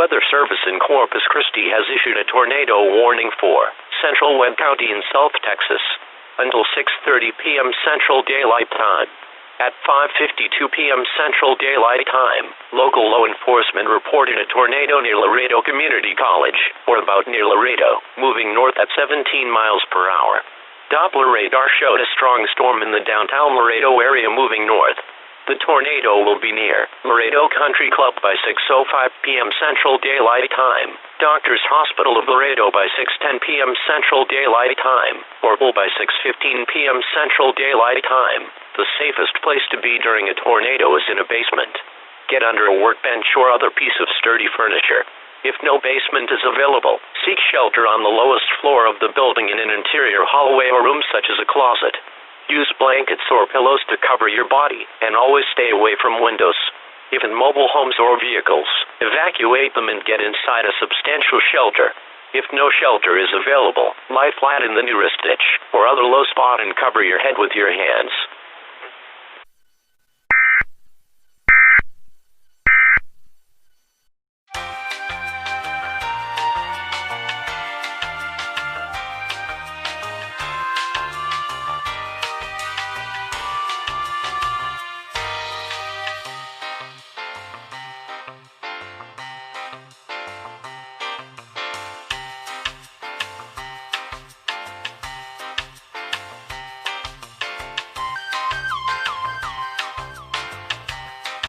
Weather Service in Corpus Christi has issued a tornado warning for Central Webb County in South Texas until 6:30 p.m. Central Daylight Time. At 5:52 p.m. Central Daylight Time, local law enforcement reported a tornado near Laredo Community College, or about near Laredo, moving north at 17 miles per hour. Doppler radar showed a strong storm in the downtown Laredo area moving north. The tornado will be near Laredo Country Club by 6:05 p.m. Central Daylight Time, Doctors Hospital of Laredo by 6:10 p.m. Central Daylight Time, or Bull by 6:15 p.m. Central Daylight Time. The safest place to be during a tornado is in a basement. Get under a workbench or other piece of sturdy furniture. If no basement is available, seek shelter on the lowest floor of the building in an interior hallway or room such as a closet. Use blankets or pillows to cover your body, and always stay away from windows. If in mobile homes or vehicles, evacuate them and get inside a substantial shelter. If no shelter is available, lie flat in the nearest ditch or other low spot and cover your head with your hands.